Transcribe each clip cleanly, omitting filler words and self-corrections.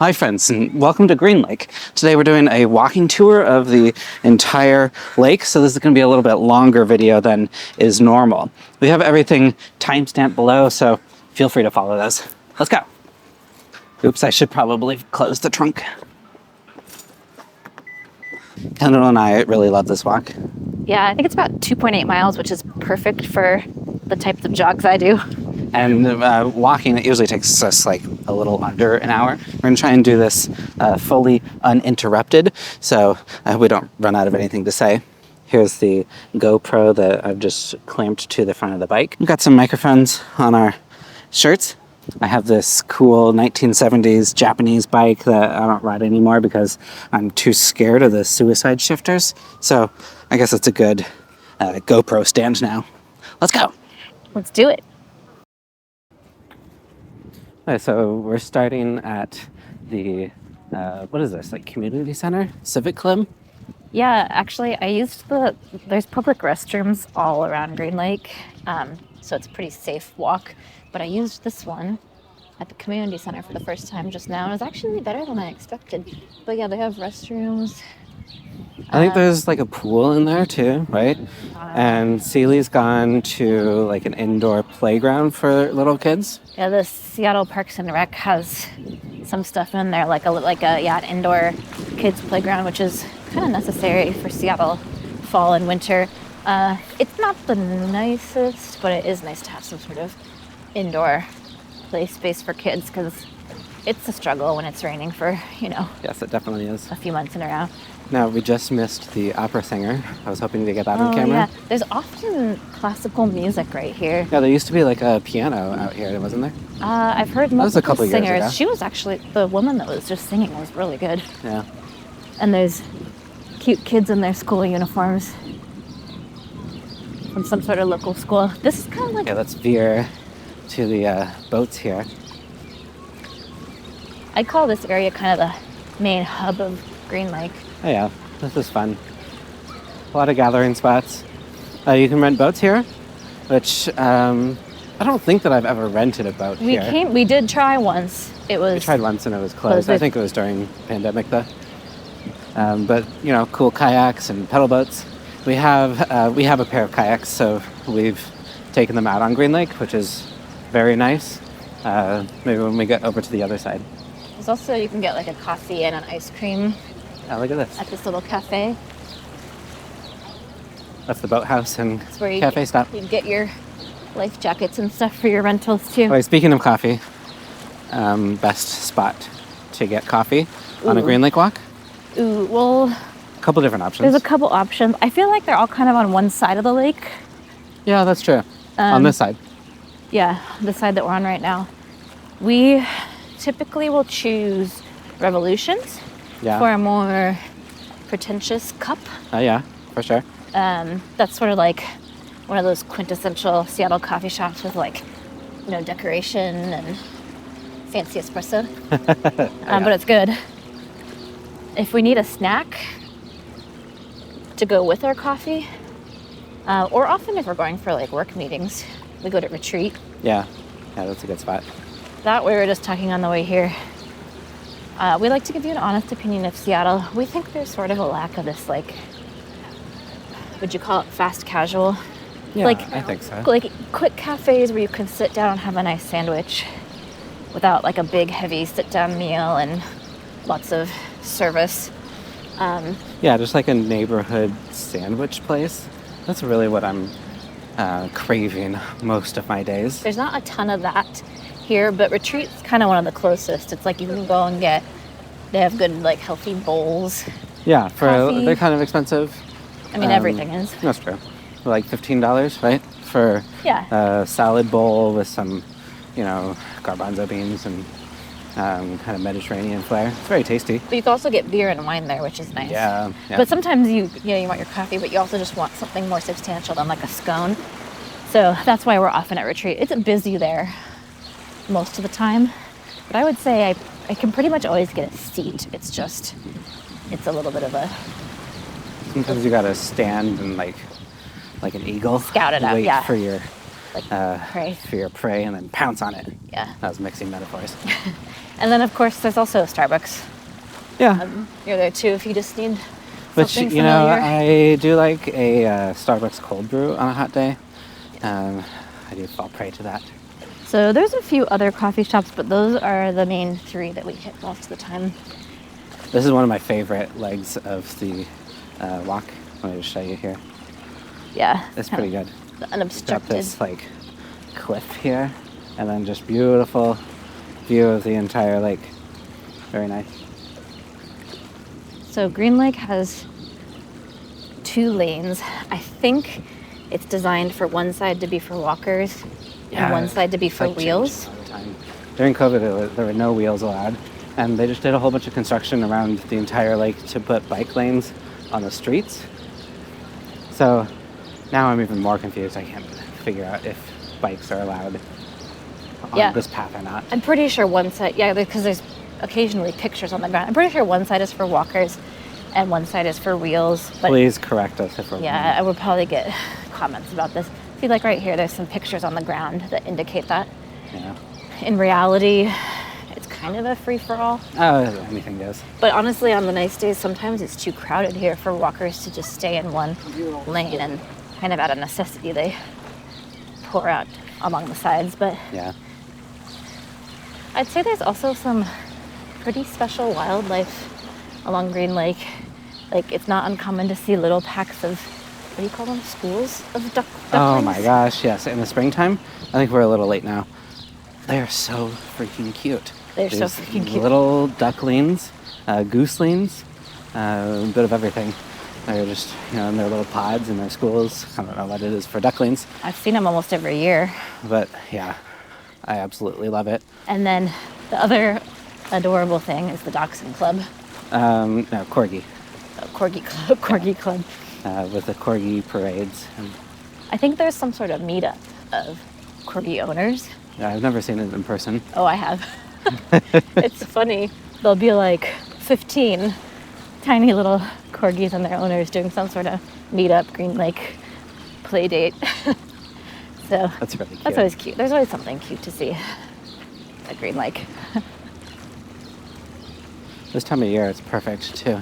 Hi friends, and welcome to Green Lake. Today we're doing a walking tour of the entire lake, so this is going to be a little bit longer video than is normal. We have everything timestamped below, so feel free to follow those. Let's go. Oops, I should probably close the trunk. Kendall and I really love this walk. Yeah, I think it's about 2.8 miles, which is perfect for the types of jogs I do. And walking, it usually takes us like a little under an hour. We're going to try and do this fully uninterrupted, so we don't run out of anything to say. Here's the GoPro that I've just clamped to the front of the bike. We've got some microphones on our shirts. I have this cool 1970s Japanese bike that I don't ride anymore because I'm too scared of the suicide shifters. So I guess it's a good GoPro stand now. Let's go. Let's do it. Okay, so we're starting at the, what is this, like community center? Civic Club? Yeah, actually, there's public restrooms all around Green Lake, so it's a pretty safe walk. But I used this one at the community center for the first time just now, and it was actually better than I expected. But yeah, they have restrooms. I think there's like a pool in there too, right? And Seeley's gone to like an indoor playground for little kids. Yeah, the Seattle Parks and Rec has some stuff in there, like an indoor kids playground, which is kind of necessary for Seattle fall and winter. It's not the nicest, but it is nice to have some sort of indoor play space for kids because it's a struggle when it's raining for, Yes, it definitely is. a few months in a row. Now, we just missed the opera singer. I was hoping to get that on camera. Yeah. There's often classical music right here. Yeah, there used to be like a piano out here, wasn't there? I've heard was a multiple couple years singers. ago. She was actually, the woman that was just singing was really good. Yeah. And there's cute kids in their school uniforms from some sort of local school. This is kind of like... Okay, let's veer to the boats here. I'd call this area kind of the main hub of Green Lake. Oh yeah, this is fun. A lot of gathering spots. You can rent boats here, which I don't think that I've ever rented a boat here. We did try once. We tried once and it was closed. I think it was during pandemic though. But cool kayaks and pedal boats. We have a pair of kayaks, so we've taken them out on Green Lake, which is very nice. Maybe when we get over to the other side. There's also, you can get like a coffee and an ice cream. Oh, look at this. At this little cafe. That's the Boathouse and That's where cafe stop. You get your life jackets and stuff for your rentals too. Okay, speaking of coffee, best spot to get coffee on a Green Lake walk? Ooh, well... A couple different options. There's a couple options. I feel like they're all kind of on one side of the lake. Yeah, that's true. On this side. Yeah, the side that we're on right now. We typically will choose Revolutions for a more pretentious cup. Oh, yeah, for sure. That's sort of like one of those quintessential Seattle coffee shops with decoration and fancy espresso. But it's good. If we need a snack to go with our coffee, or often if we're going for work meetings, we go to Retreat. Yeah, that's a good spot. That we were just talking on the way here. We like to give you an honest opinion of Seattle. We think there's sort of a lack of this, would you call it fast casual? Yeah, I think so. Like quick cafes where you can sit down and have a nice sandwich without a big, heavy sit-down meal and lots of service. Yeah, just like a neighborhood sandwich place. That's really what I'm craving most of my days. There's not a ton of that here, but Retreat's kind of one of the closest. It's like you can go and they have good healthy bowls. Yeah, coffee. They're kind of expensive. I mean, everything is. That's true. Like $15, right? For a salad bowl with some, garbanzo beans and kind of Mediterranean flair. It's very tasty. But you can also get beer and wine there, which is nice. Yeah. But sometimes you want your coffee, but you also just want something more substantial than a scone. So that's why we're often at Retreat. It's busy there most of the time, but I would say I can pretty much always get a seat. It's a little bit of a... Sometimes you gotta stand and like an eagle. Scout it out, wait yeah. for your Like prey. for your prey and then pounce on it. Yeah. I was mixing metaphors. And then, of course, there's also Starbucks. Yeah. You're there too if you just need Which, something you know, familiar. I do like a Starbucks cold brew on a hot day. I do fall prey to that. So there's a few other coffee shops, but those are the main three that we hit most of the time. This is one of my favorite legs of the walk. Let me just show you here. Yeah. It's pretty good. The Got unobstructed. this like cliff here, and then just beautiful view of the entire lake. Very nice. So Green Lake has 2 lanes. I think it's designed for one side to be for walkers and one side to be for that wheels. changes all the time. During COVID, there were no wheels allowed, and they just did a whole bunch of construction around the entire lake to put bike lanes on the streets. So now I'm even more confused. I can't figure out if bikes are allowed on this path or not. I'm pretty sure one side, because there's occasionally pictures on the ground. I'm pretty sure one side is for walkers and one side is for wheels. But please correct us if we're wrong. I would probably get comments about this. See, like right here, there's some pictures on the ground that indicate that. Yeah. In reality, it's kind of a free-for-all. Oh, anything goes. But honestly, on the nice days, sometimes it's too crowded here for walkers to just stay in one lane, and kind of out of necessity, they pour out along the sides. But Yeah. I'd say there's also some pretty special wildlife along Green Lake. Like, it's not uncommon to see little packs of, what do you call them, schools of ducklings? Oh my gosh, yes. In the springtime, I think we're a little late now. They're so freaking cute. They're so freaking cute. Little ducklings, gooselings, a bit of everything. They're just, in their little pods in their schools. I don't know what it is for ducklings. I've seen them almost every year. But yeah, I absolutely love it. And then the other adorable thing is the Dachshund Club. No, Corgi. Corgi Club. Corgi Club. With the Corgi parades. I think there's some sort of meetup of Corgi owners. Yeah, I've never seen it in person. Oh, I have. It's funny. There'll be like 15 tiny little corgis and their owners doing some sort of meetup, Green Lake play date. So That's really cute. that's always cute. There's always something cute to see at Green Lake. This time of year, it's perfect too.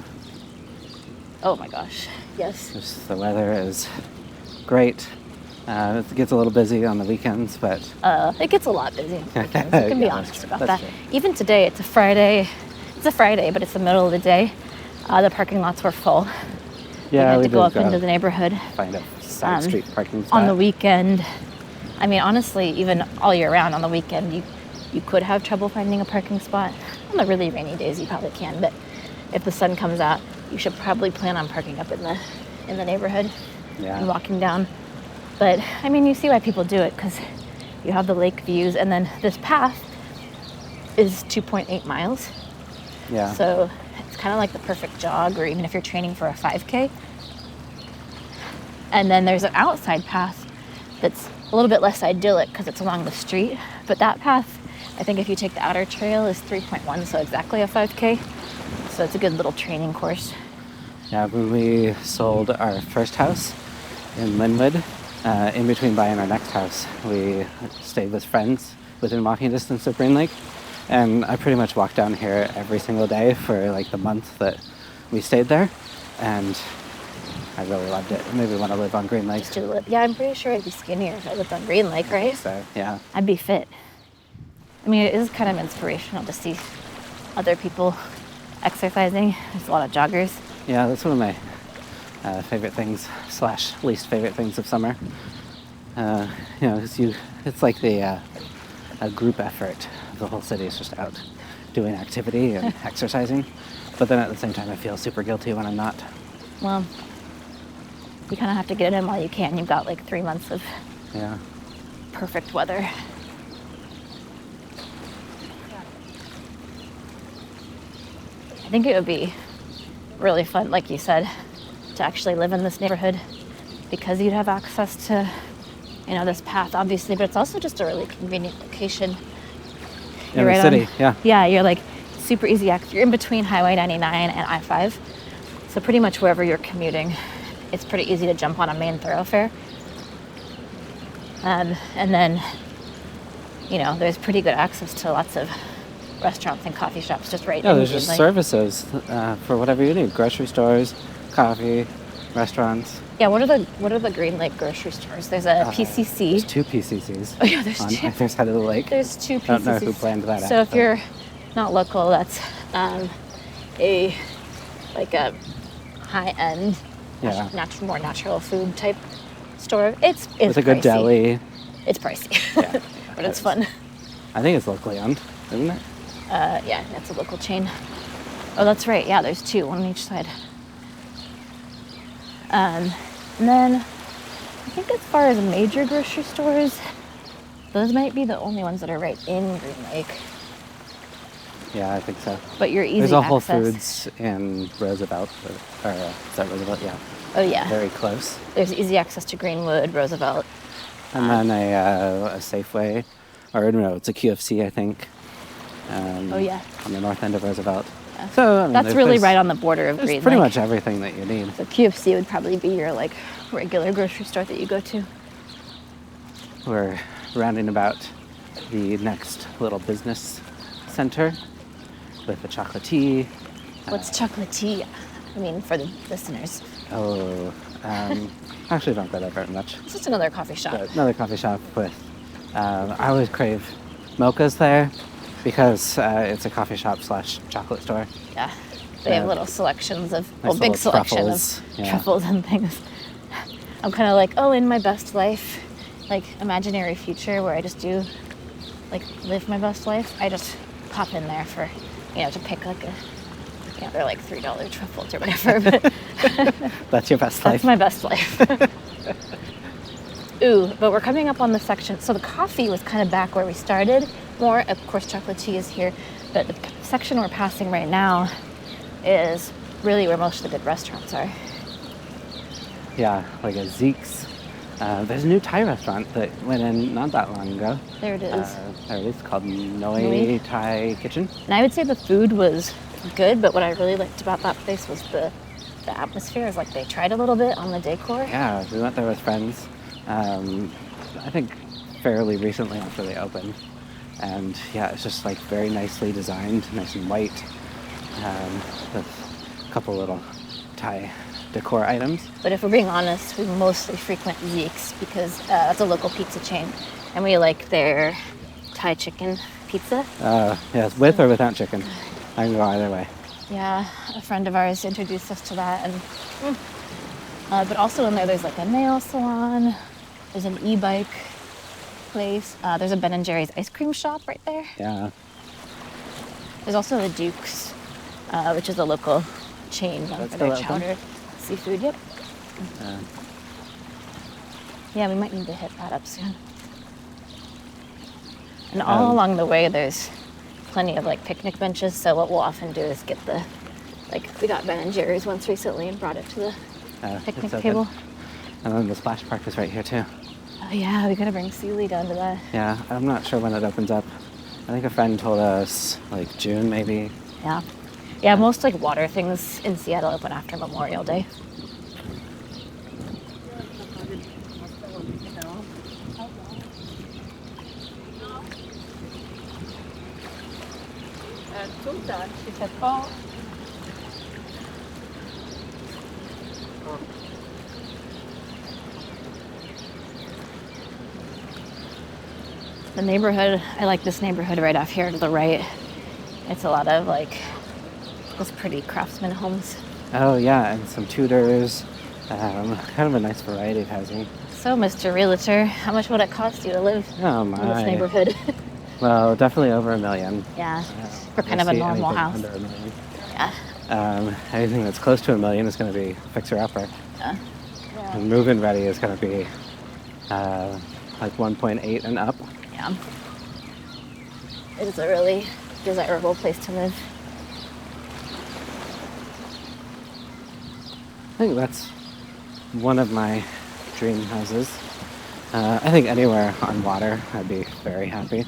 Oh my gosh, yes. Just the weather is great. It gets a little busy on the weekends, but It gets a lot busy on the weekends. I can be Yeah, honest that's about true. that. That's true. Even today, it's a Friday. It's a Friday, but it's the middle of the day. The parking lots were full. We had to did go up into the neighborhood. find a side street parking spot. On the weekend. I mean, honestly, even all year round on the weekend, you could have trouble finding a parking spot. On the really rainy days, you probably can, but if the sun comes out, you should probably plan on parking up in the neighborhood and walking down. But I mean, you see why people do it, because you have the lake views, and then this path is 2.8 miles. Yeah. So it's kind of like the perfect jog, or even if you're training for a 5K. And then there's an outside path that's a little bit less idyllic because it's along the street. But that path, I think if you take the outer trail, is 3.1, so exactly a 5K. So it's a good little training course. Yeah, when we sold our first house in Linwood, in between buying our next house, we stayed with friends within walking distance of Green Lake. And I pretty much walked down here every single day for like the month that we stayed there. And I really loved it. It made me want to live on Green Lake. Yeah, I'm pretty sure I'd be skinnier if I lived on Green Lake, right? So, yeah. I'd be fit. I mean, it is kind of inspirational to see other people exercising. There's a lot of joggers. Yeah, that's one of my favorite things / least favorite things of summer. It's like a group effort. The whole city is just out doing activity and exercising. But then at the same time, I feel super guilty when I'm not. Well, you kind of have to get it in while you can. You've got like 3 months of perfect weather. I think it would be really fun, like you said, to actually live in this neighborhood, because you'd have access to, this path, obviously, but it's also just a really convenient location. In the city, yeah. Yeah, you're like super easy access. You're in between Highway 99 and I-5. So pretty much wherever you're commuting, it's pretty easy to jump on a main thoroughfare. And then, there's pretty good access to lots of restaurants and coffee shops just right Yeah, in there's Green just Lake. services for whatever you need. Grocery stores, coffee, restaurants. Yeah, what are the Green Lake grocery stores? There's a PCC. There's 2 PCCs Oh yeah, there's on 2. either side of the lake. There's 2 PCCs. I don't know who planned that out. So if but- you're not local, that's a high-end, Yeah. more natural food type store. It's With a good pricey. deli. It's pricey, Yeah, but it's fun. I think it's locally owned, isn't it? Yeah, that's a local chain. Oh, that's right. Yeah, there's 2, one on each side. And then I think as far as major grocery stores, those might be the only ones that are right in Green Lake. Yeah, I think so. But you're easy There's a access. Whole Foods in Roosevelt, or is that Roosevelt? Yeah, Oh yeah. very close. There's easy access to Greenwood, Roosevelt. And then a Safeway, or no, it's a QFC, I think. Oh yeah. On the north end of Roosevelt. Yeah. So I mean, That's really right on the border of There's Green pretty Lake. much everything that you need. So QFC would probably be your regular grocery store that you go to. We're rounding about the next little business center with the Chocolati. What's Chocolati? I mean, for the listeners. Oh, actually don't go there very much. It's just another coffee shop. But another coffee shop with, I always crave mochas there because it's a coffee shop / chocolate store. Yeah. They have Yeah. little selections of, Nice big little selection truffles, of yeah. truffles and things. I'm kind of like, in my best life, imaginary future where I just do, live my best life. I just pop in there for, to pick they're like $3 truffles or whatever. But That's your best that's life. my best life. Ooh, but we're coming up on the section. So the coffee was kind of back where we started. More, of course, Chocolati is here. But the section we're passing right now is really where most of the good restaurants are. Yeah, like a Zeke's. There's a new Thai restaurant that went in not that long ago. There it is. There it is, called Noi Noi. Thai Kitchen. And I would say the food was good, but what I really liked about that place was the atmosphere. Is they tried a little bit on the decor. Yeah, we went there with friends. I think fairly recently after they opened. And yeah, it's just very nicely designed, nice and white, with a couple little Thai decor items. But if we're being honest, we mostly frequent Zeke's because that's a local pizza chain, and we like their Thai chicken pizza. Yes, with or without chicken. I can go either way. Yeah, a friend of ours introduced us to that, and but also in there's a nail salon. There's an e-bike place. There's a Ben and Jerry's ice cream shop right there. Yeah. There's also the Duke's, which is a local chain known That's for their still open? chowder seafood. Yep. Yeah, we might need to hit that up soon. And all along the way, there's plenty of picnic benches. So what we'll often do is get we got Ben and Jerry's once recently and brought it to the picnic it's open. table. And then the splash park is right here too. Oh yeah, we gotta bring Sealy down to that. Yeah, I'm not sure when it opens up. I think a friend told us June maybe. Yeah. Yeah, most water things in Seattle open after Memorial Day. The neighborhood, I like this neighborhood right off here to the right. It's a lot of those pretty craftsman homes. Oh yeah, and some tutors. Kind of a nice variety of housing. So, Mr. Realtor, how much would it cost you to live Oh in this my. neighborhood? Well, definitely over $1 million. Yeah, for We'll kind of a see normal anything house. Under $1 million. Yeah. Anything that's close to $1 million is going to be fixer-upper. Yeah. And move-in ready is going to be 1.8 and up. Yeah. It is a really desirable place to live. I think that's one of my dream houses. I think anywhere on water, I'd be very happy.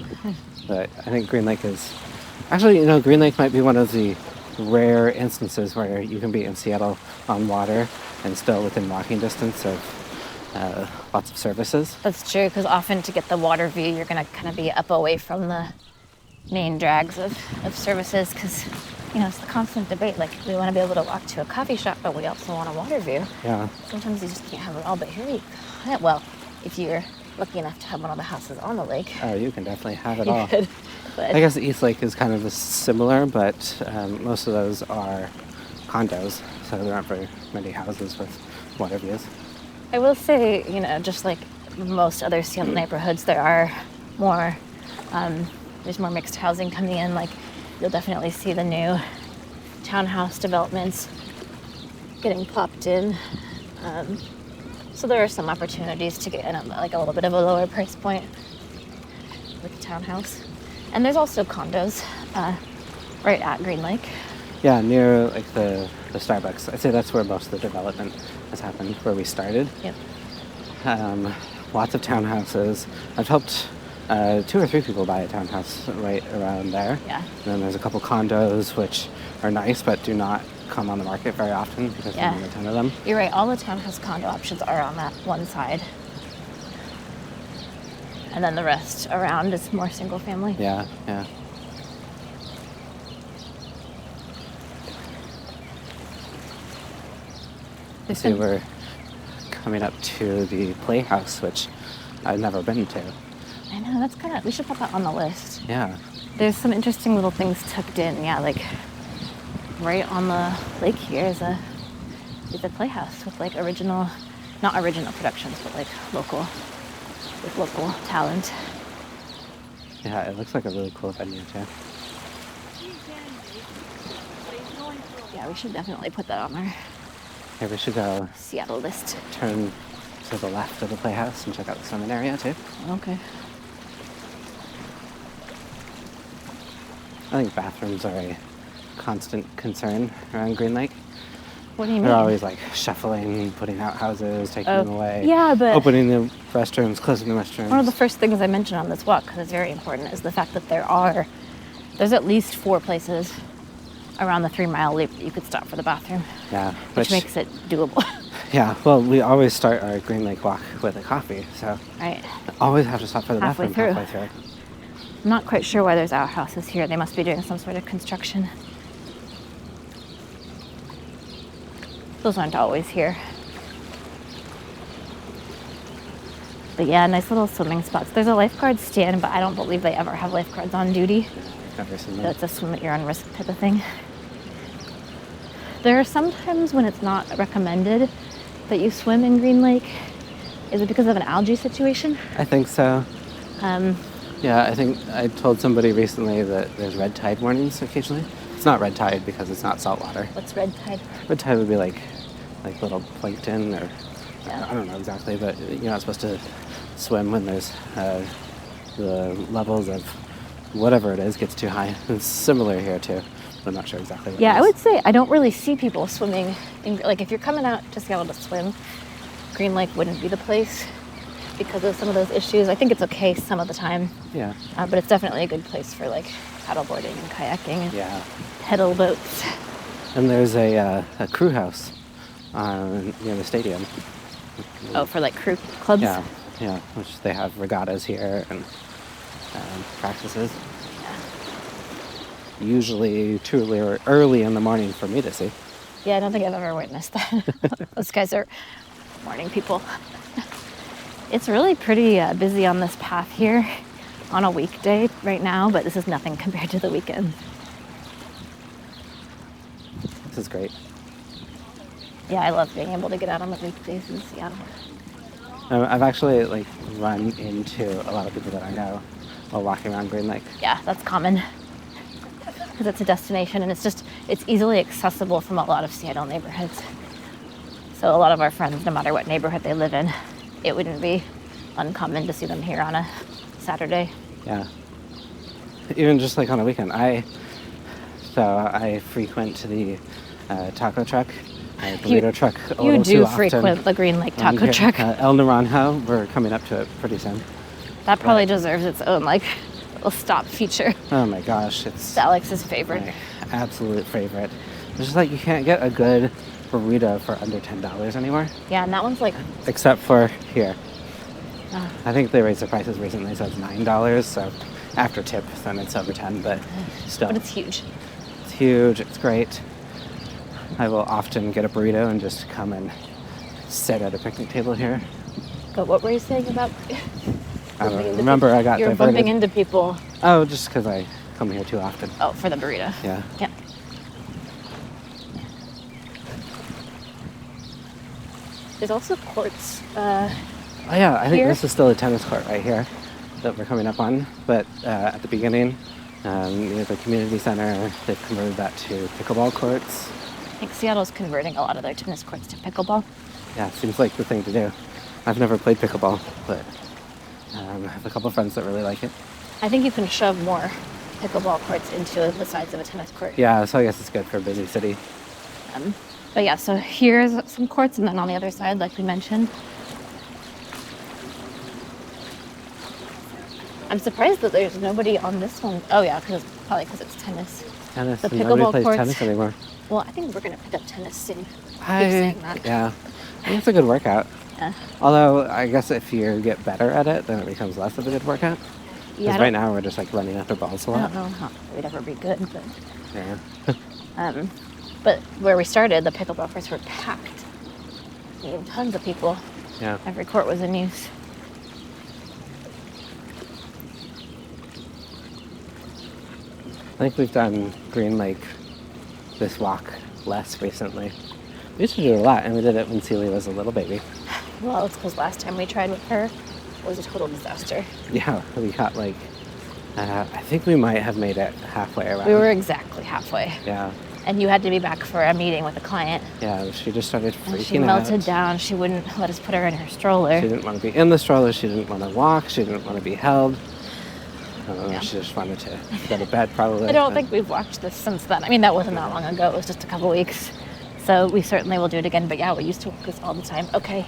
But I think Green Lake is... Actually, Green Lake might be one of the rare instances where you can be in Seattle on water and still within walking distance of lots of services. That's true, because often to get the water view, you're going to kind of be up away from the main drags of services, because, it's the constant debate. Like, we want to be able to walk to a coffee shop, but we also want a water view. Yeah. Sometimes you just can't have it all, but here you go. Well, if you're lucky enough to have one of the houses on the lake. Oh, you can definitely have it You all. could, but I guess East Lake is kind of similar, but most of those are condos, so there aren't very many houses with water views. I will say, just like most other Seattle neighborhoods, there are more, there's more mixed housing coming in. Like, you'll definitely see the new townhouse developments getting popped in. So there are some opportunities to get in at like a little bit of a lower price point with the townhouse. And there's also condos right at Green Lake. Yeah, near like the Starbucks. I'd say that's where most of the development has happened, where we started. Yep. Lots of townhouses. I've helped 2 or 3 people buy a townhouse right around there. Yeah. And then there's a couple condos, which are nice, but do not come on the market very often because Yeah. there's not a ton of them. You're right, all the townhouse condo options are on that one side. And then the rest around is more single family. Yeah, yeah. There's See, some- we're coming up to the Playhouse, which I've never been to. I know, that's kind of, we should put that on the list. Yeah. There's some interesting little things tucked in. Yeah, like right on the lake here is a playhouse with like not original productions, but like with local talent. Yeah, it looks like a really cool venue too. Yeah, we should definitely put that on our Maybe we should go Seattle list. turn to the left of the Playhouse and check out the swimming area too. Okay. I think bathrooms are a constant concern around Green Lake. What do you mean? They're always like shuffling, putting out houses, taking them away. Yeah, but opening the restrooms, closing the restrooms. one of the first things I mentioned on this walk, because it's very important, is the fact that there's at least 4 places around the 3-mile loop that you could stop for the bathroom, Yeah, which makes it doable. Yeah, well, we always start our Green Lake walk with a coffee, so Right. always have to stop for the Halfway bathroom through. halfway through. I'm not quite sure why there's outhouses here. They must be doing some sort of construction. Those aren't always here. But yeah, nice little swimming spots. There's a lifeguard stand, but I don't believe they ever have lifeguards on duty. Never seen So them. it's a swim at your own risk type of thing. There are some times when it's not recommended that you swim in Green Lake. Is it because of an algae situation? I think so. Um, Yeah, I think I told somebody recently that there's red tide warnings occasionally. It's not red tide because it's not salt water. what's red tide? Red tide would be like little plankton or Yeah. I don't know exactly, but you're not supposed to swim when there's the levels of whatever it is gets too high. It's similar here too, but I'm not sure exactly what Yeah, it I is. would say I don't really see people swimming. Like if you're coming out to Seattle to swim, Green Lake wouldn't be the place because of some of those issues. I think it's okay some of the time, Yeah, but it's definitely a good place for like paddleboarding and kayaking and yeah. pedal boats. And there's a crew house near the stadium. Oh, for like crew clubs? Yeah, yeah, which they have regattas here and practices. Usually too early in the morning for me to see. Yeah, I don't think I've ever witnessed that. Those guys are morning people. It's really pretty busy on this path here on a weekday right now, but this is nothing compared to the weekend. This is great. Yeah, I love being able to get out on the weekdays in Seattle. I've actually run into a lot of people that I know while walking around Green Lake. Yeah, that's common because it's a destination and it's easily accessible from a lot of Seattle neighborhoods. So a lot of our friends, no matter what neighborhood they live in, it wouldn't be uncommon to see them here on a Saturday. Yeah. Even just on a weekend. I frequent the taco truck, burrito truck a You little do too often frequent the Green Lake around taco here. truck. El Naranjo, we're coming up to it pretty soon. That probably deserves its own little stop feature. Oh my gosh, It's it's Alex's favorite. my absolute favorite. It's just like you can't get a good burrito for under $10 anymore, Yeah, and that one's like, except for here. uh, I think they raised the prices recently, so it's $9. So after tip, then it's over 10. But still, but it's huge. it's huge. It's great. I will often get a burrito and just come and sit at a picnic table here. But what were you saying about? I don't remember. I got You're diverted. bumping into people. Oh, just because I come here too often. Oh, for the burrito. Yeah. Yeah. There's also courts. Oh yeah, I think Here? this is still a tennis court right here that we're coming up on. But at the beginning, near the community center, they've converted that to pickleball courts. I think Seattle's converting a lot of their tennis courts to pickleball. Yeah, seems like the thing to do. I've never played pickleball, but I have a couple friends that really like it. I think you can shove more pickleball courts into the sides of a tennis court. Yeah, so I guess it's good for a busy city. But yeah, so here's some courts, and then on the other side, like we mentioned. I'm surprised that there's nobody on this one. Oh yeah, probably because it's tennis. Tennis, The and nobody pickleball plays courts. tennis anymore. Well, I think we're gonna pick up tennis soon. Keep saying that. Yeah, I think it's a good workout. Yeah. Although, I guess if you get better at it, then it becomes less of a good workout. Yeah, Because right now we're just like running after balls a I lot. don't know how we'd ever be good, but Yeah. but where we started, the pickleball courts were packed. I mean, tons of people. Yeah. Every court was in use. I think we've done Green Lake, this walk, less recently. We used to do it a lot, and we did it when Celia was a little baby. Well, it's because last time we tried with her, it was a total disaster. Yeah, we got like, I think we might have made it halfway around. We were exactly halfway. Yeah, And you had to be back for a meeting with a client. yeah, she just started freaking And she melted out. down. She wouldn't let us put her in her stroller. She didn't want to be in the stroller, she didn't want to walk, she didn't want to be held. I don't know, Yeah. she just wanted to go to bed probably. I don't but- think we've watched this since then. I mean, that wasn't that long ago. It was just a couple weeks. So we certainly will do it again. But yeah, we used to walk this all the time. Okay,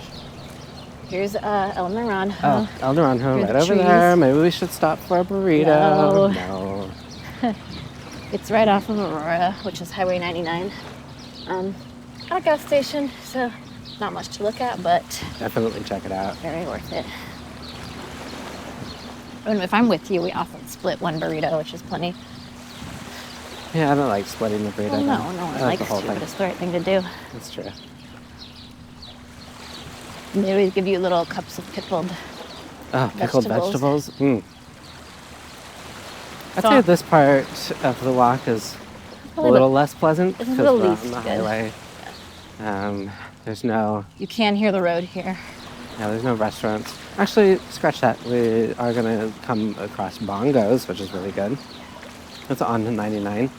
here's El Naranjo. Oh, El Naranjo, Here's right the over trees. there. Maybe we should stop for a burrito. No. No. It's right off of Aurora, which is Highway 99. At a gas station, so not much to look at, but Definitely check it out. very worth it. And if I'm with you, we often split one burrito, which is plenty. Yeah, I don't like splitting the burrito. Well, no though. one I like likes the whole to, thing. but it's the right thing to do. That's true. Maybe we give you little cups of pickled. Oh, pickled Vegetables. vegetables. I'd So- say this part of the walk is a Probably little less pleasant this because is the we're on least the good. highway. There's no, You can hear the road here. there's no restaurants. Actually, scratch that. We are gonna come across Bongos, which is really good. It's on 99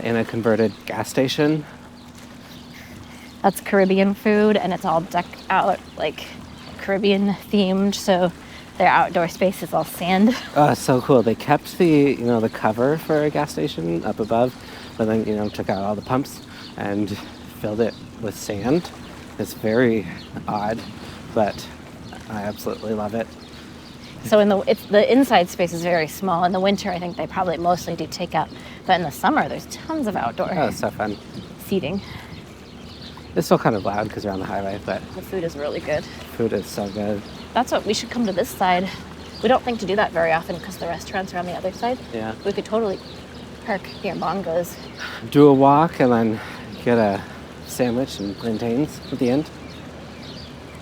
in a converted gas station. That's Caribbean food, and it's all decked out like Caribbean themed. So their outdoor space is all sand. Oh, so cool. They kept the cover for a gas station up above, but then, took out all the pumps and filled it with sand. It's very odd, but I absolutely love it. So the inside space is very small. In the winter, I think they probably mostly do takeout, but in the summer, there's tons of outdoor Oh, it's so fun. seating. It's still kind of loud because we're on the highway, but The food is really good. food is so good. That's what we should come to this side. We don't think to do that very often because the restaurants are on the other side. Yeah. We could totally park near Bongos. Do a walk and then get a sandwich and plantains at the end.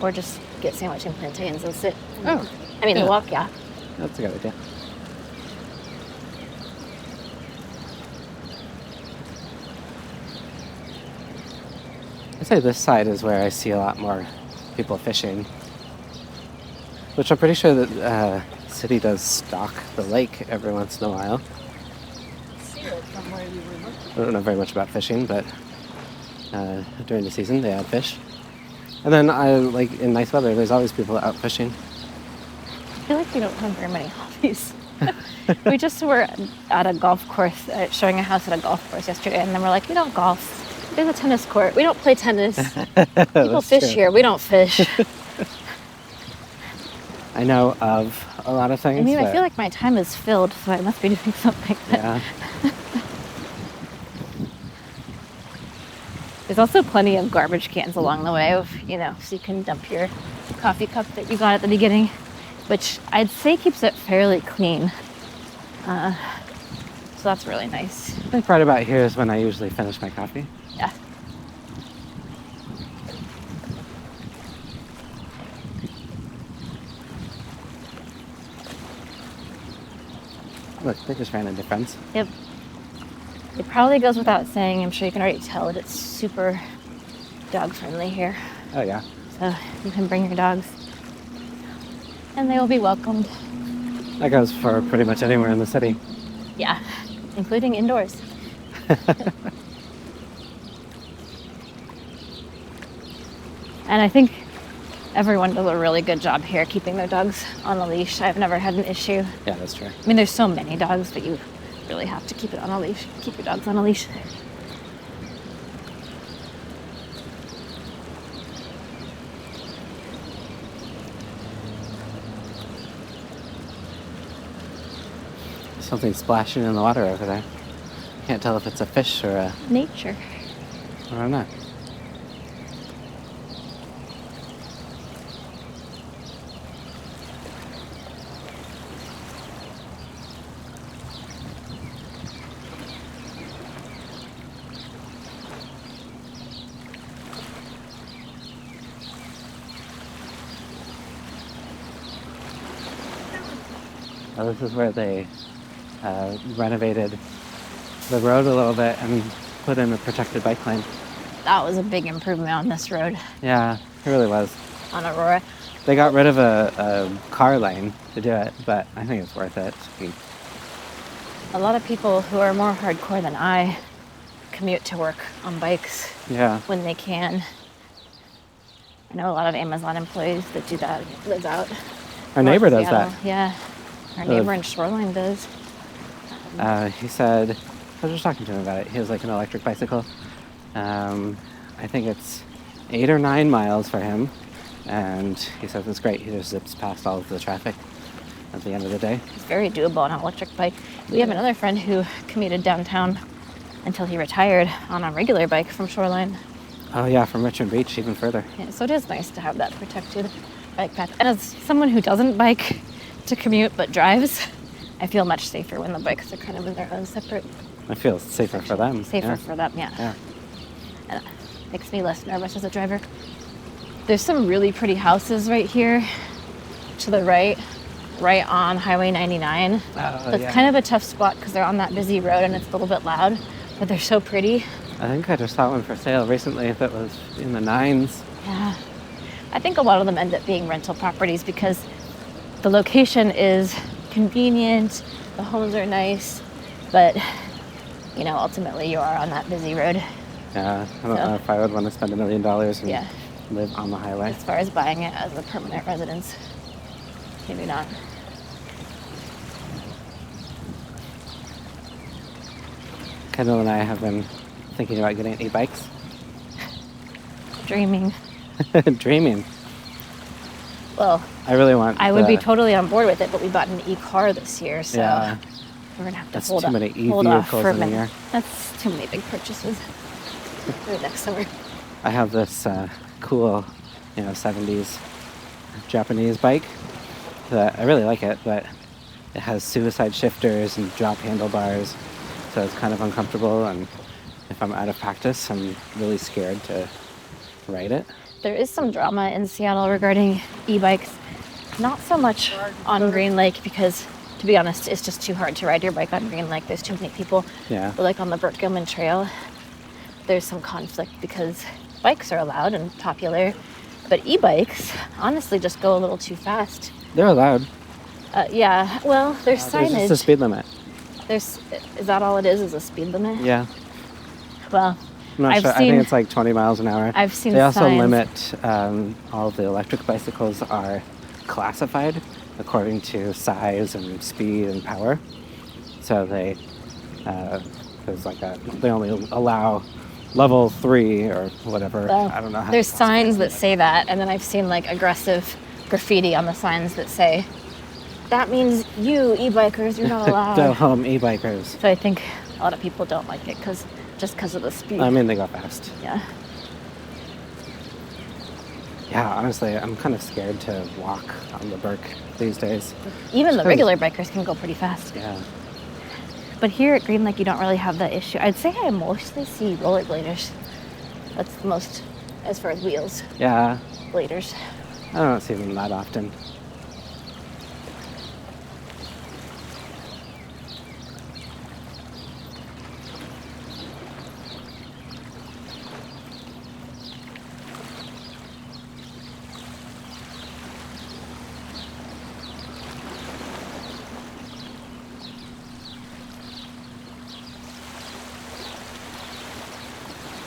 Or just get sandwich and plantains and sit. Oh, I mean, yeah. the walk, yeah. That's a good idea. I'd say this side is where I see a lot more people fishing, which I'm pretty sure that the city does stock the lake every once in a while. I don't know very much about fishing, but during the season they add fish. And then in nice weather, there's always people out fishing. I feel like we don't have very many hobbies. We just were at a golf course, showing a house at a golf course yesterday, and then we're like, we don't golf. There's a tennis court. We don't play tennis. People fish true. here. We don't fish. I know of a lot of things. I mean, I but- feel like my time is filled, so I must be doing something. Yeah. There's also plenty of garbage cans along the way, so you can dump your coffee cup that you got at the beginning, which I'd say keeps it fairly clean. So that's really nice. I think right about here is when I usually finish my coffee. Yeah. Look, they just ran into friends. Yep. It probably goes without saying, I'm sure you can already tell that it's super dog friendly here. Oh, yeah. So you can bring your dogs and they will be welcomed. That goes for pretty much anywhere in the city. Yeah, including indoors. And I think everyone does a really good job here keeping their dogs on a leash. I've never had an issue. Yeah, that's true. I mean, there's so many dogs that you really have to keep it on a leash. Keep your dogs on a leash. Something splashing in the water over there. Can't tell if it's a fish or a... Nature. or not. Oh, this is where they renovated the road a little bit and put in a protected bike lane. That was a big improvement on this road. Yeah, it really was. On Aurora. They got rid of a car lane to do it, but I think it's worth it. A lot of people who are more hardcore than I commute to work on bikes when they can. I know a lot of Amazon employees that do that, live out. Our neighbor does that. Yeah. Our neighbor in Shoreline does. He said, I was just talking to him about it. He has like an electric bicycle. I think it's 8 or 9 miles for him. And he says it's great. He just zips past all of the traffic at the end of the day. It's very doable on an electric bike. We have another friend who commuted downtown until he retired on a regular bike from Shoreline. Oh yeah, from Richmond Beach, even further. Yeah, so it is nice to have that protected bike path. And as someone who doesn't bike to commute but drives, I feel much safer when the bikes are kind of in their own separate... I feel safer for them. Safer for them, yeah. And it makes me less nervous as a driver. There's some really pretty houses right here to the right on Highway 99. That's kind of a tough spot because they're on that busy road and it's a little bit loud, but they're so pretty. I think I just saw one for sale recently that was in the 9s. Yeah. I think a lot of them end up being rental properties because the location is convenient, the homes are nice, but, ultimately you are on that busy road. Yeah, I don't know if I would want to spend $1 million and live on the highway. As far as buying it as a permanent residence, maybe not. Kendall and I have been thinking about getting e-bikes. Dreaming. Dreaming. Well, I really want. I would be totally on board with it, but we bought an e-car this year, so we're gonna have to hold off for a minute. That's too many big purchases for next summer. I have this cool, 70s Japanese bike that I really like it, but it has suicide shifters and drop handlebars, so it's kind of uncomfortable, and if I'm out of practice, I'm really scared to ride it. There is some drama in Seattle regarding e-bikes. Not so much on Green Lake because, to be honest, it's just too hard to ride your bike on Green Lake. There's too many people. Yeah. But like on the Burt Gilman Trail, there's some conflict because bikes are allowed and popular, but e-bikes honestly just go a little too fast. They're allowed. Yeah, well, there's signage. There's just a speed limit. Is that all it is a speed limit? Yeah. Well, I'm not sure. I think it's like 20 miles an hour. I've seen They also signs. limit, all of the electric bicycles are classified according to size and speed and power. So they only allow level 3 or whatever. Well, I don't know how. There's signs that say that, and then I've seen like aggressive graffiti on the signs that say, that means you e-bikers, you're not allowed. Go home, e-bikers. So I think a lot of people don't like it because just because of the speed. I mean, they go fast. Yeah. Yeah, honestly, I'm kind of scared to walk on the Burke these days. Even the regular bikers can go pretty fast. Yeah. But here at Green Lake, you don't really have that issue. I'd say I mostly see rollerbladers. That's the most, as far as wheels. Yeah. Bladers. I don't see them that often.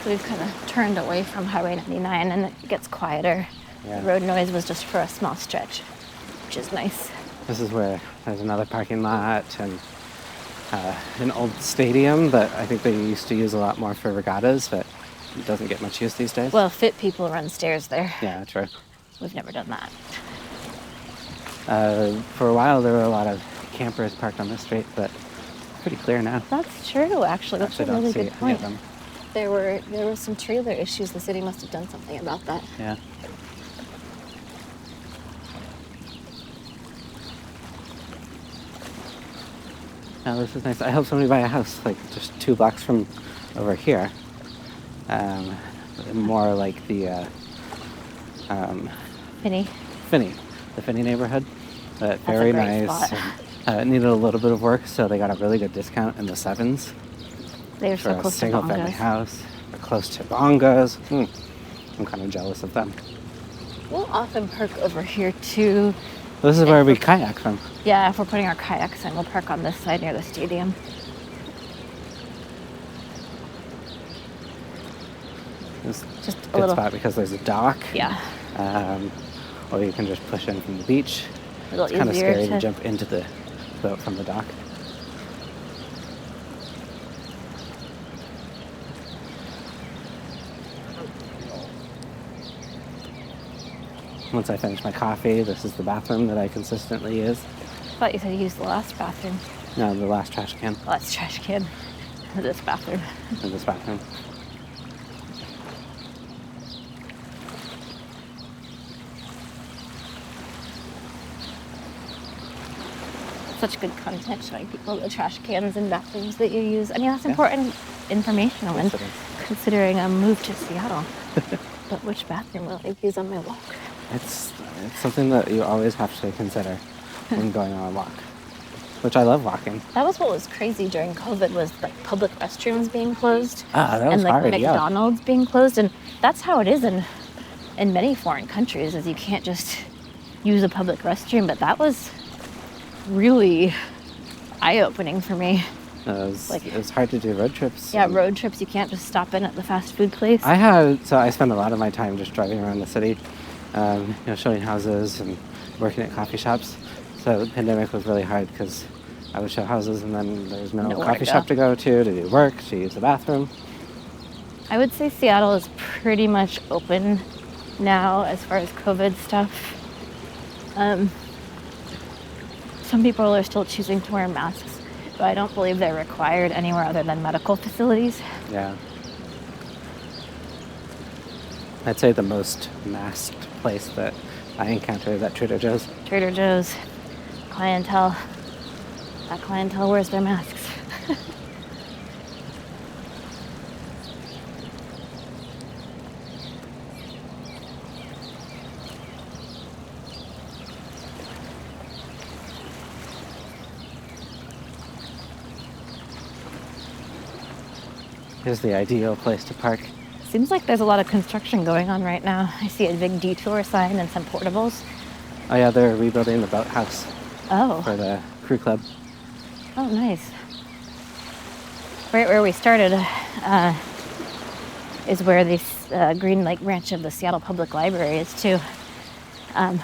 So we've kind of turned away from Highway 99 and it gets quieter. Yeah. The road noise was just for a small stretch, which is nice. This is where there's another parking lot and an old stadium that I think they used to use a lot more for regattas, but it doesn't get much use these days. Well, fit people run stairs there. Yeah, true. We've never done that. For a while, there were a lot of campers parked on this street, but it's pretty clear now. That's true, actually. That's a really good Any of point. them. There were some trailer issues. The city must have done something about that. Yeah. Now this is nice. I helped somebody buy a house like just 2 blocks from over here. More like the Penny. The Finney neighborhood. But a very great nice. spot. And, it needed a little bit of work, so they got a really good discount in the 7s. They are for so a close to single family Bongos. house. They're close to Bongos. I'm kind of jealous of them. We'll often park over here too. This is where we kayak from. Yeah, if we're putting our kayaks in, we'll park on this side near the stadium. It's Just a a good little. spot because there's a dock. Yeah, Or you can just push in from the beach. a little It's kind of easier scary to. to jump into the boat from the dock. Once I finish my coffee, this is the bathroom that I consistently use. I thought you said you used the last bathroom. No, the last trash can Last trash can. This bathroom. in this bathroom. Such good content showing people the trash cans and bathrooms that you use. I mean, that's Yeah. important information when Yes, it is. considering a move to Seattle. But which bathroom will I use on my walk? It's something that you always have to consider when going on a walk, which I love walking. That was what was crazy during COVID was like public restrooms being closed. Ah, that was and like hard, yeah. McDonald's being closed. And that's how it is in many foreign countries is you can't just use a public restroom. But that was really eye-opening for me. It was hard to do road trips. Yeah, road trips, you can't just stop in at the fast food place. I spend a lot of my time just driving around the city, showing houses and working at coffee shops. So the pandemic was really hard because I would show houses and then there's no Nowhere coffee to shop go. to go to do work, to use the bathroom. I would say Seattle is pretty much open now as far as COVID stuff. Some people are still choosing to wear masks, but I don't believe they're required anywhere other than medical facilities. Yeah. I'd say the most masked place that I encounter is at Trader Joe's. Trader Joe's clientele, that clientele wears their masks. Here's the ideal place to park. Seems like there's a lot of construction going on right now. I see a big detour sign and some portables. Oh yeah, they're rebuilding the Boathouse Oh, for the crew club. oh, nice. Right where we started is where this Green Lake branch of the Seattle Public Library is too,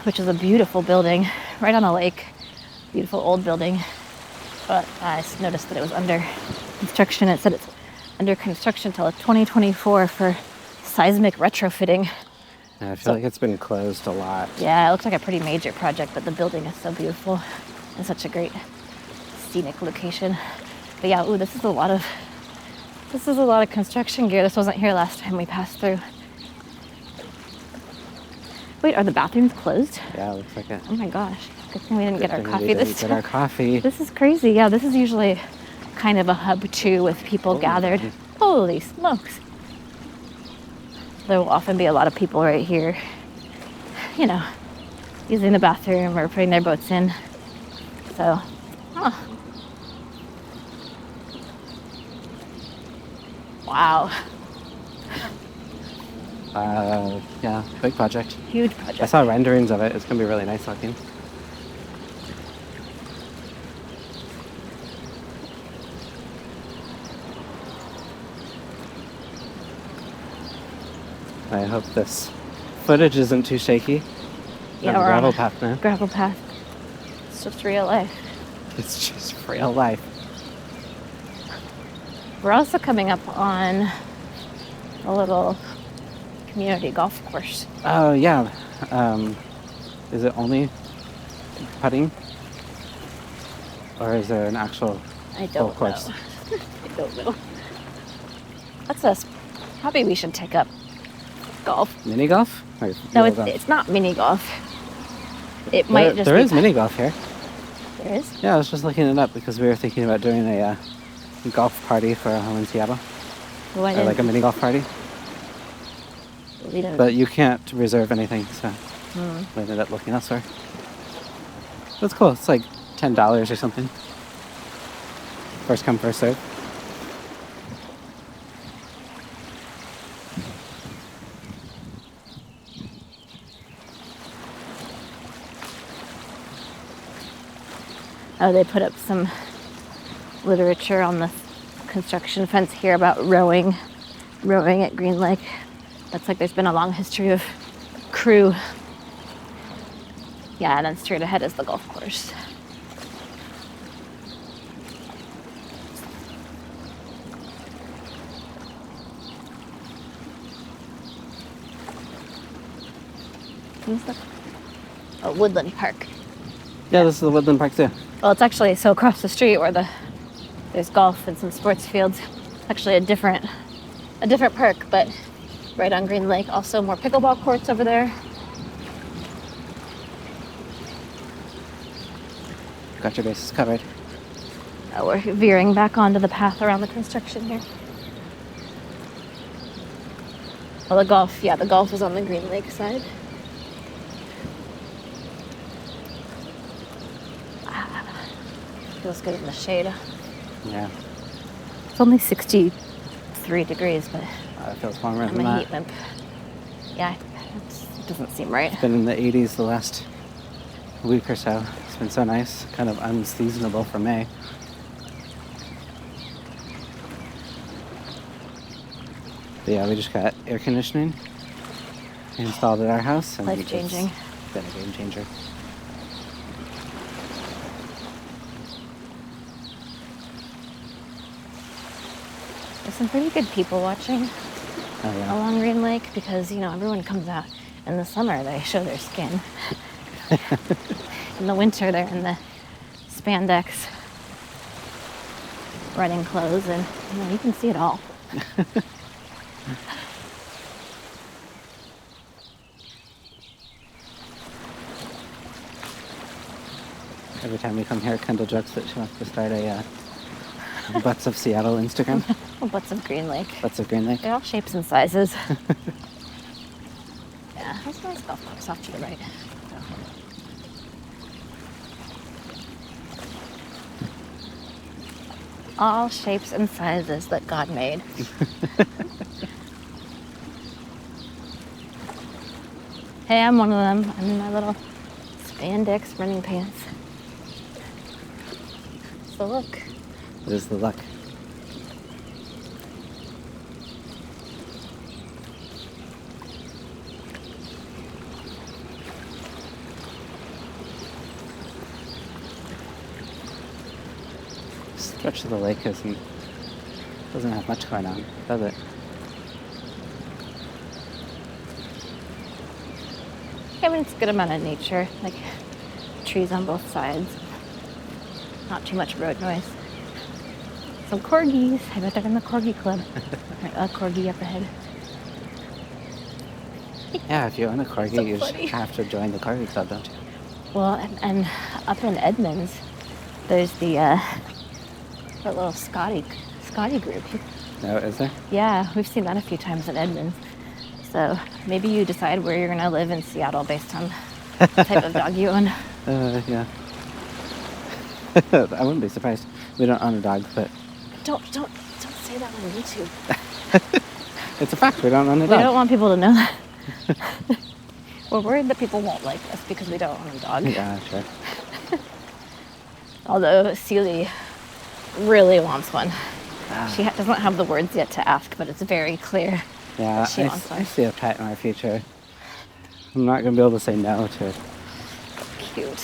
which is a beautiful building right on a lake. Beautiful old building. But I just noticed that it was under construction. It said it's under construction till 2024 for seismic retrofitting. Yeah, I feel like it's been closed a lot. Yeah, it looks like a pretty major project, but the building is so beautiful and such a great scenic location. But yeah, ooh, this is a lot of This is a lot of construction gear. This wasn't here last time we passed through. Wait, are the bathrooms closed? Yeah, looks like it. Oh my gosh. Good thing we didn't get our Good thing coffee we this didn't time. get our coffee. This is crazy. Yeah, this is usually kind of a hub too with people gathered. man. Holy smokes. There will often be a lot of people right here, you know, using the bathroom or putting their boats in. So, wow. Yeah, big project. Huge project. I saw renderings of it. It's gonna be really nice looking. I hope this footage isn't too shaky. Yeah, On the we're on gravel a path now. gravel path. It's just real life. It's just real life. We're also coming up on a little community golf course. Oh yeah. Is it only putting, or is there an actual I don't golf course? know. I don't know. That's us. Probably we should take up golf. Mini golf? Or No, real golf? it's not mini golf. It might just There be is mini golf here. There is? Yeah, I was just looking it up because we were thinking about doing a golf party for a home in Seattle, Well, I or like a didn't- mini golf party. we didn't- But you can't reserve anything, so we ended up looking elsewhere. That's cool. It's like $10 or something. First come, first serve. Oh, they put up some literature on the construction fence here about rowing at Green Lake. That's like there's been a long history of crew. Yeah, and then straight ahead is the golf course. What's that? Oh, Woodland Park. Yeah, this is the Woodland Park too. Well, it's actually so across the street where there's golf and some sports fields. Actually a different park, but right on Green Lake. Also more pickleball courts over there. Got your bases covered. We're veering back onto the path around the construction here. Well, the golf is on the Green Lake side. Feels good in the shade. Yeah, It's only 63 degrees, but it feels warmer I'm than a that. heat limp. Yeah, it doesn't seem right. Been in the 80s the last week or so. It's been so nice. Kind of unseasonable for May. But yeah, we just got air conditioning installed at our house. And Life-changing. It's been a game changer. There's some pretty good people watching Oh yeah. along Green Lake because, everyone comes out in the summer, they show their skin. In the winter, they're in the spandex running clothes, and you can see it all. Every time we come here, Kendall jokes that she wants to start a Butts of Seattle Instagram. Oh, butts of Green Lake. Butts of Green Lake. They're all shapes and sizes. Yeah, that's a nice golf course off to the right. All shapes and sizes that God made. Hey, I'm one of them. I'm in my little spandex running pants. So look. It is the luck. Stretch of the lake doesn't have much going on, does it? I mean, it's a good amount of nature, like trees on both sides. Not too much road noise. Some corgis. I bet they're in the corgi club. A corgi up ahead. Yeah, if you own a corgi, So you funny. have to join the corgi club, don't you? Well, and up in Edmonds, there's the that little Scotty group. No, is there? Yeah, we've seen that a few times in Edmonds. So maybe you decide where you're gonna live in Seattle based on the type of dog you own. Yeah. I wouldn't be surprised. We don't own a dog, but Don't say that on YouTube. it's a fact. We don't own a We dog. don't want people to know that. We're worried that people won't like us because we don't own a dog. Yeah, sure. Although Sealy really wants one. Ah. She doesn't have the words yet to ask, but it's very clear Yeah, that she wants I one. see a pet in our future. I'm not going to be able to say no to it. Cute.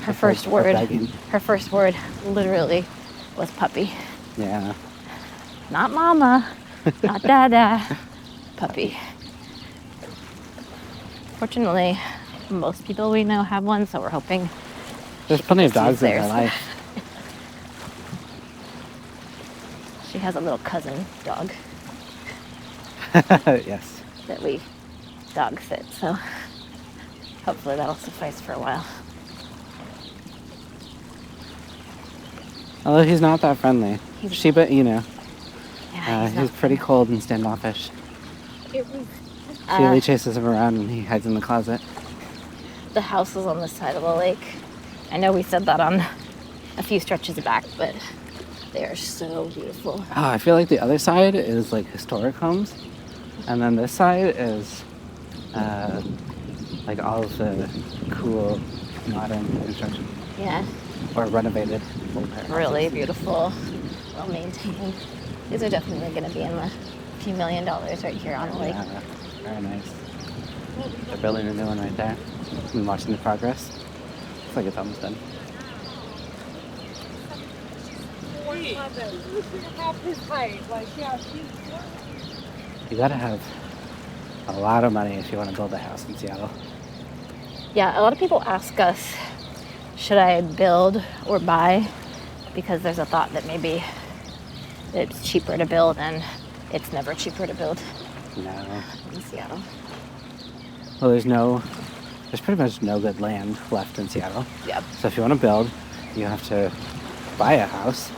Her Of first of word. begging. Her first word literally was puppy. Yeah. Not mama, not dada, puppy. Fortunately, most people we know have one, so we're hoping There's she plenty of can just dogs use in her theirs. life. She has a little cousin dog Yes. that we dog sit, so hopefully that'll suffice for a while. Although he's not that friendly. He's Sheba, you know, Yeah, he's pretty cold and standoffish. Uh, Sealy chases him around and he hides in the closet. The house is on the side of the lake. I know we said that on a few stretches back, but they are so beautiful. Oh, I feel like the other side is like historic homes, and then this side is like all of the cool modern construction Yeah, or renovated old really houses. beautiful, well maintained. These are definitely going to be in the few $1 million right here on the lake. Yeah, very nice. They're building a new one right there. I've been watching the progress. Looks like it's almost done. You gotta have a lot of money if you want to build a house in Seattle. Yeah, a lot of people ask us, should I build or buy? Because there's a thought that maybe it's cheaper to build, and it's never cheaper to build No. in Seattle. Well, there's pretty much no good land left in Seattle. Yep. So if you want to build, you have to buy a house,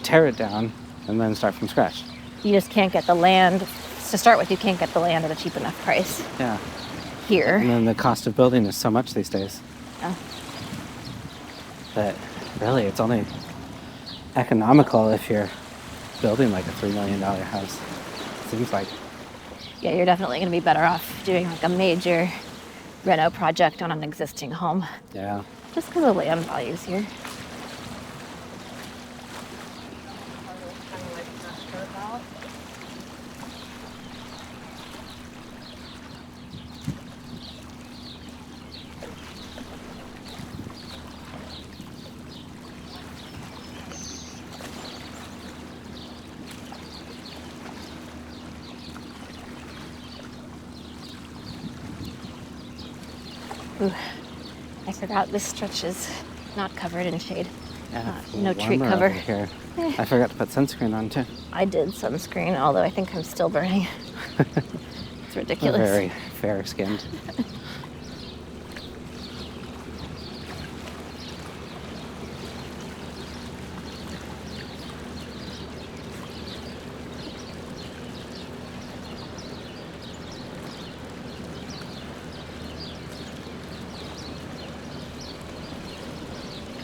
tear it down, and then start from scratch. You just can't get the land. To start with, you can't get the land at a cheap enough price Yeah. here. And then the cost of building is so much these days Yeah. that really it's only economical if you're building like a $3 million house. Seems like. Yeah, you're definitely going to be better off doing like a major reno project on an existing home, Yeah. just because of land values here. Ooh, I forgot this stretch is not covered in shade. Yeah. it's a No little tree warmer cover. over here. I forgot to put sunscreen on too. I did sunscreen, although I think I'm still burning. It's I'm ridiculous. very fair skinned.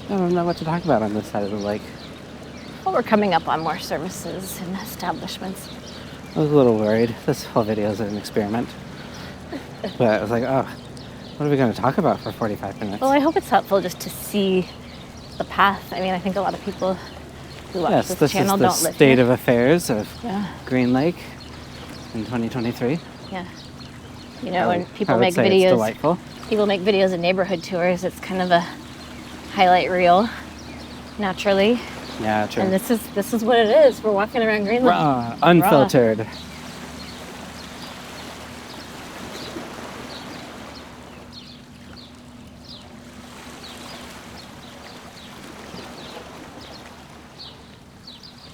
I don't know what to talk about on this side of the lake. Well, we're coming up on more services and establishments. I was a little worried. This whole video is an experiment. But I was like, oh, what are we going to talk about for 45 minutes? Well, I hope it's helpful just to see the path. I mean, I think a lot of people who watch Yes, this this channel is the don't live state here. of affairs of Yeah, Green Lake in 2023. yeah. You know, when I people would make say it's videos, delightful. people make videos of neighborhood tours. It's kind of a highlight reel, naturally. Yeah, true. And this is what it is. We're walking around Green Lake. Raw, unfiltered.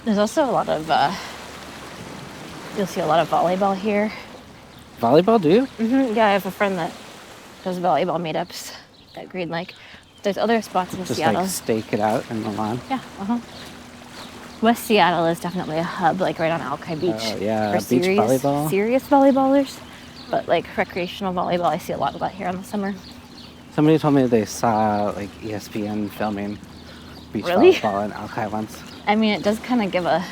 There's also a lot of, you'll see a lot of volleyball here. Volleyball, do you? Yeah, I have a friend that does volleyball meetups at Green Lake. There's other spots in Just Seattle. like stake it out in the lawn. Yeah, West Seattle is definitely a hub, like right on Alki Beach. Oh, yeah, For beach volleyball. serious volleyballers. But like recreational volleyball, I see a lot of that here in the summer. Somebody told me they saw like ESPN filming beach Really? volleyball in Alki once. I mean, it does kind of give a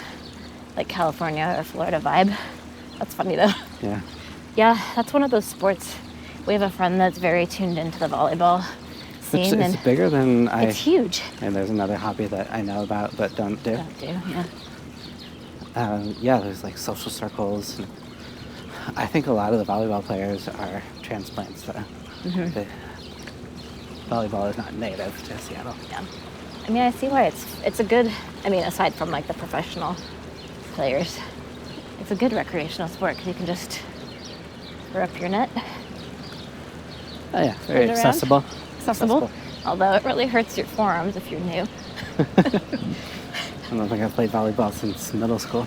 like California or Florida vibe. That's funny though. Yeah. Yeah, that's one of those sports. We have a friend that's very tuned into the volleyball scene. It's bigger than I... It's huge. And there's another hobby that I know about but don't do. Yeah. Yeah, there's like social circles. I think a lot of the volleyball players are transplants. The volleyball is not native to Seattle. Yeah. I mean, I see why it's a good, I mean, aside from like the professional players, it's a good recreational sport because you can just throw up your net. Oh yeah, very accessible. Accessible. Although it really hurts your forearms if you're new. I don't think I've played volleyball since middle school.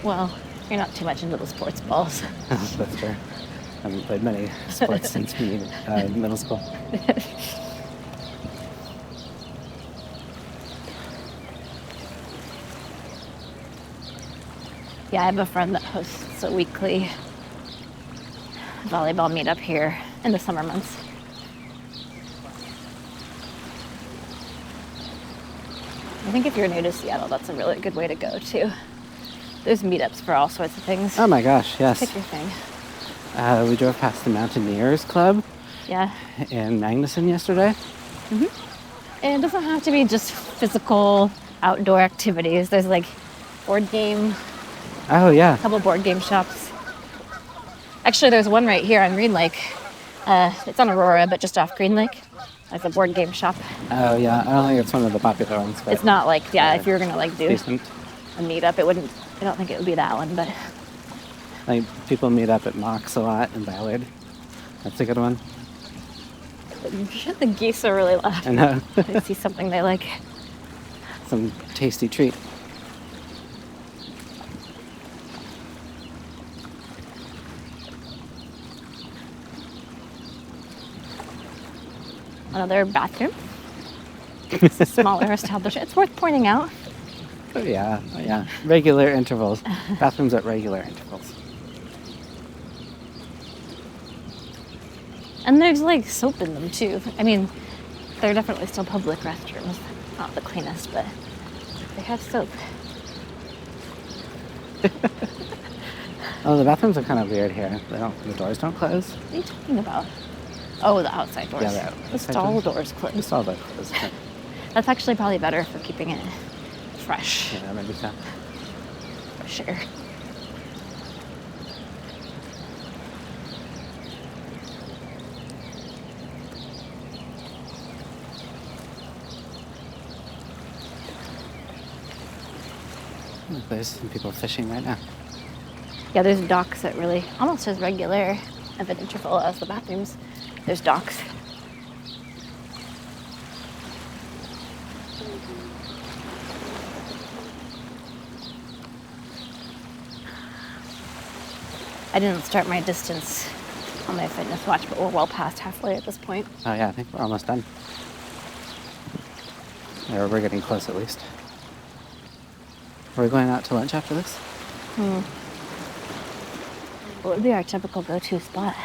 Well, you're not too much into the sports balls. That's true. I haven't played many sports since middle school. Yeah, I have a friend that hosts a weekly volleyball meetup here in the summer months. I think if you're new to Seattle, that's a really good way to go too. There's meetups for all sorts of things. Oh my gosh, yes. Pick your thing. We drove past the Mountaineers Club Yeah. in Magnuson yesterday. And it doesn't have to be just physical outdoor activities. There's like board game, Oh yeah. a couple board game shops. Actually, there's one right here on Green Lake. It's on Aurora, but just off Green Lake. There's a board game shop. Oh yeah. I don't think it's one of the popular ones, but It's not like, if you were gonna like do decent. a meetup, it wouldn't, I don't think it would be that one, but Like people meet up at Mox a lot in Ballard. That's a good one. the geese are really loud. I know. They see something they like. Some tasty treat. Another bathroom. It's a smaller establishment. It's worth pointing out. Oh yeah. Oh, yeah. Regular intervals. Bathrooms at regular intervals. And there's like soap in them too. I mean, they're definitely still public restrooms. Not the cleanest, but they have soap. Oh, the bathrooms are kind of weird here. The doors don't close. What are you talking about? Oh, the outside doors. Yeah, the outside stall doors closed. Just all the closed. That's actually probably better for keeping it fresh. Yeah, maybe so. For sure. Look, there's some people fishing right now. Yeah, there's docks at really almost as regular of an interval as the bathrooms. There's docks. I didn't start my distance on my fitness watch, but we're well past halfway at this point. Oh yeah, I think we're almost done. Or we're getting close at least. Are we going out to lunch after this? What would be our typical go-to spot?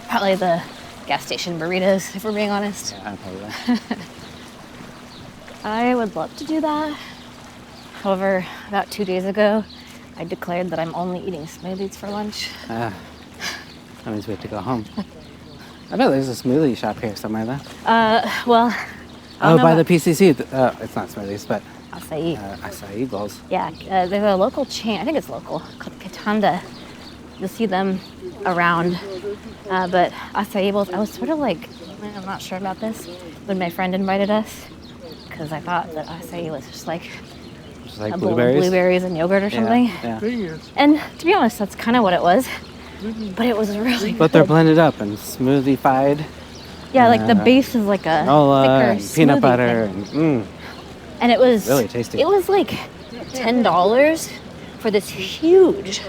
Probably the gas station burritos, if we're being honest. Yeah, probably. I would love to do that. However, about 2 days ago, I declared that I'm only eating smoothies for lunch. That means we have to go home. I bet there's a smoothie shop here somewhere though. Well, I Oh, don't know by the about PCC. It's not smoothies, but acai. acai bowls. Yeah, there's a local chain, I think it's local, called Katanda. You'll see them around. But acai bowls, I was sort of like, I'm not sure about this, when my friend invited us, because I thought that acai was just like Just like a bowl of blueberries. blueberries and yogurt or something. Yeah. And to be honest, that's kind of what it was. But it was really But they're good. blended up and smoothie-fied. Yeah, like the base is like a granola thicker and peanut smoothie butter thing. and And it was really tasty. It was like $10 for this huge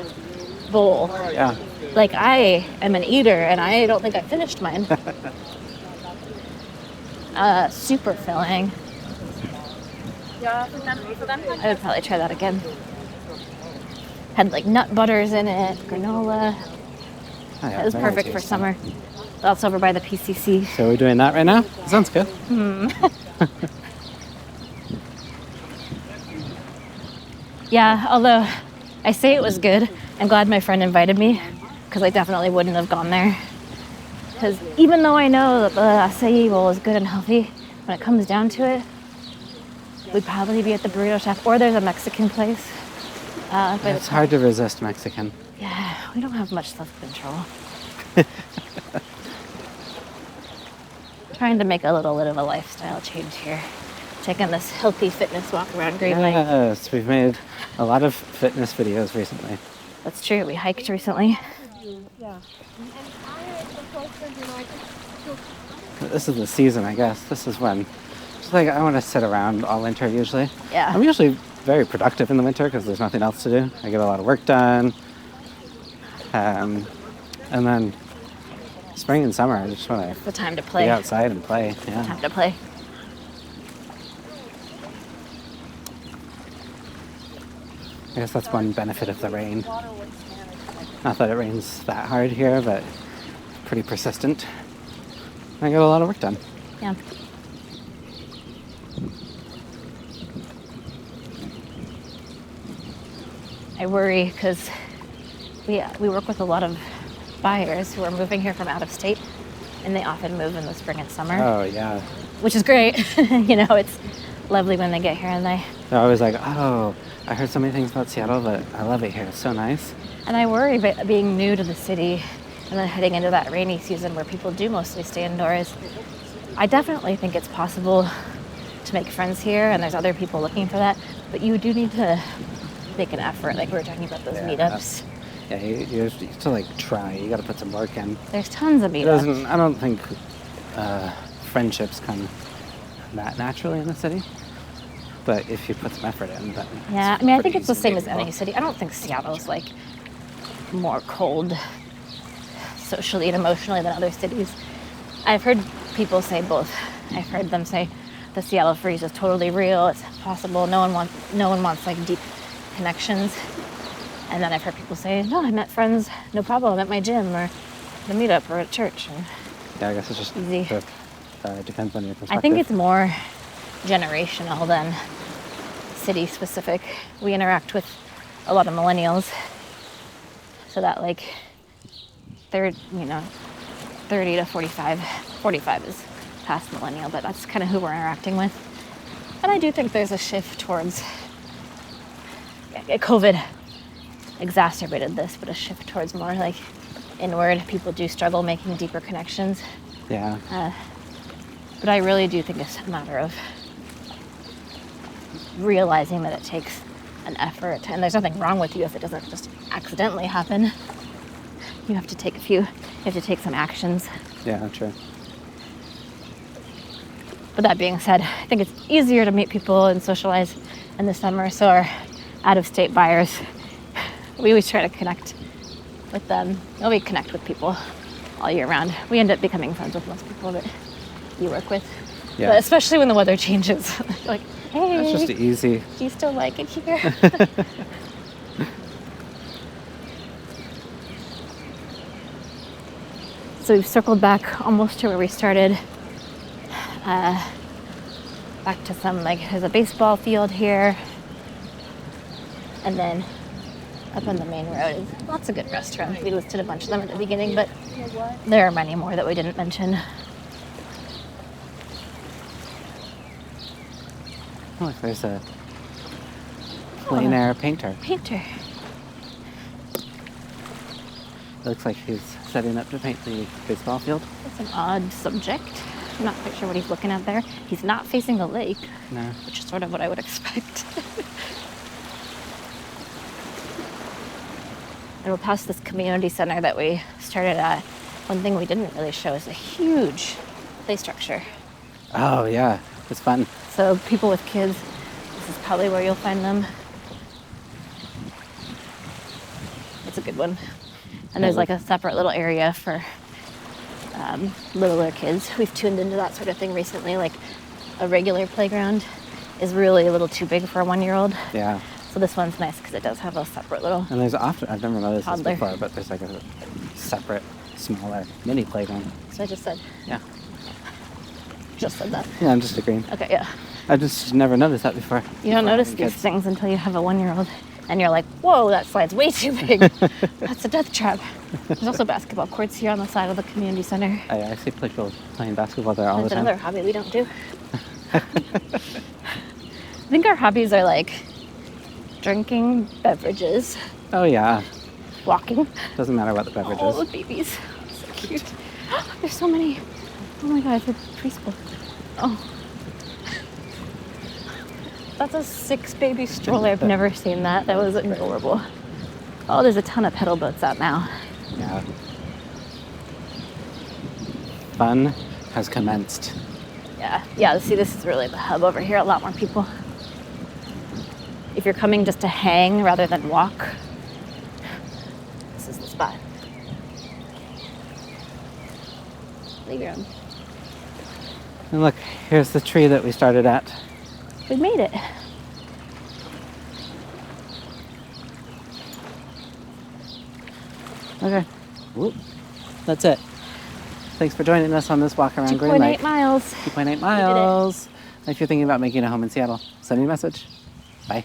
bowl. yeah. Like, I am an eater, and I don't think I finished mine. Super filling. I would probably try that again. Had like nut butters in it, granola. Oh, yeah, It was very perfect for tasty. summer. That's over by the PCC. So we're doing that right now? Sounds good. Yeah, although I say it was good, I'm glad my friend invited me, because I definitely wouldn't have gone there. Because even though I know that the acai bowl is good and healthy, when it comes down to it, we'd probably be at the Burrito Chef, or there's a Mexican place. It's hard to resist Mexican. Yeah, we don't have much self-control. Trying to make a little bit of a lifestyle change here. Taking this healthy fitness walk around Great Lake. Yes, we've made a lot of fitness videos recently. That's true. We hiked recently. This is the season, I guess. This is when, just like I want to sit around all winter usually. Yeah. I'm usually very productive in the winter because there's nothing else to do. I get a lot of work done. And then spring and summer, I just want The time to to play. be outside and play. Yeah. Time to play. I guess that's one benefit of the rain. Not that it rains that hard here, but pretty persistent. I get a lot of work done. Yeah. I worry because we work with a lot of buyers who are moving here from out of state, and they often move in the spring and summer, Oh, yeah. which is great. You know, it's lovely when they get here, and They're always like, oh, I heard so many things about Seattle, but I love it here. It's so nice. I worry about being new to the city and then heading into that rainy season where people do mostly stay indoors. I definitely think it's possible to make friends here, and there's other people looking for that, but you do need to make an effort, like we were talking about those meetups. Yeah, you have to like try. You got to put some work in. There's tons of It meetups. I don't think friendships come that naturally in the city. But if you put some effort in, then Yeah, I mean, I think pretty it's the easy to same meet as any people. city. I don't think Seattle's like more cold socially and emotionally than other cities. I've heard people say both. I've heard them say the Seattle freeze is totally real. It's possible. No one wants like deep connections. And then I've heard people say, no, I met friends, no problem, at my gym or the meetup or at church. And Yeah, I guess it's just Easy. depends on your perspective. I think it's more generational than city specific. We interact with a lot of millennials, so that like 30 to 45. 45 is past millennial, but that's kind of who we're interacting with. And I do think there's a shift towards COVID exacerbated this, but a shift towards more like inward. People do struggle making deeper connections. Yeah. But I really do think it's a matter of realizing that it takes an effort, and there's nothing wrong with you if it doesn't just accidentally happen. You have to take some actions. Yeah, true. But that being said, I think it's easier to meet people and socialize in the summer, so our out-of-state buyers, we always try to connect with them. Well, we connect with people all year round. We end up becoming friends with most people that you work with. Yeah. But especially when the weather changes. Like, hey, It's just easy. do you still like it here? So we've circled back almost to where we started. Back to there's a baseball field here. And then up on the main road is lots of good restaurants. We listed a bunch of them at the beginning, but there are many more that we didn't mention. Oh, look, there's a plein air painter. Painter. Looks like he's setting up to paint the baseball field. That's an odd subject. I'm not quite sure what he's looking at there. He's not facing the lake, No. which is sort of what I would expect. And we'll pass this community center that we started at. One thing we didn't really show is a huge play structure. Oh, yeah. It's fun. So people with kids, this is probably where you'll find them. It's a good one. And there's like a separate little area for littler kids. We've tuned into that sort of thing recently. Like a regular playground is really a little too big for a 1-year-old. Yeah. So this one's nice because it does have a separate little And there's often, I've never noticed this toddler. before, but there's like a separate, smaller mini playground. So I just said, Yeah. just said that. Yeah, I'm just agreeing. Okay, yeah. I just never noticed that before. You don't notice Having these kids. things until you have a 1-year-old. And you're like, whoa, that slide's way too big. That's a death trap. There's also basketball courts here on the side of the community center. I see people playing basketball there all the That's time. another hobby we don't do. I think our hobbies are like drinking beverages, Oh, yeah. walking. Doesn't matter what the beverage Oh, is. the babies. So cute. There's so many. Oh my god, it's a preschool. Oh. That's a 6-baby stroller. I've never seen that. That was adorable. Oh, there's a ton of pedal boats out now. Yeah. Fun has commenced. Yeah, yeah, see, this is really the hub over here. A lot more people. If you're coming just to hang rather than walk, this is the spot. Playground. And look, here's the tree that we started at. We made it. Okay. Whoop. That's it. Thanks for joining us on this walk around Green 2.8 Lake. miles. 2.8 miles. If you're thinking about making a home in Seattle, send me a message. Bye.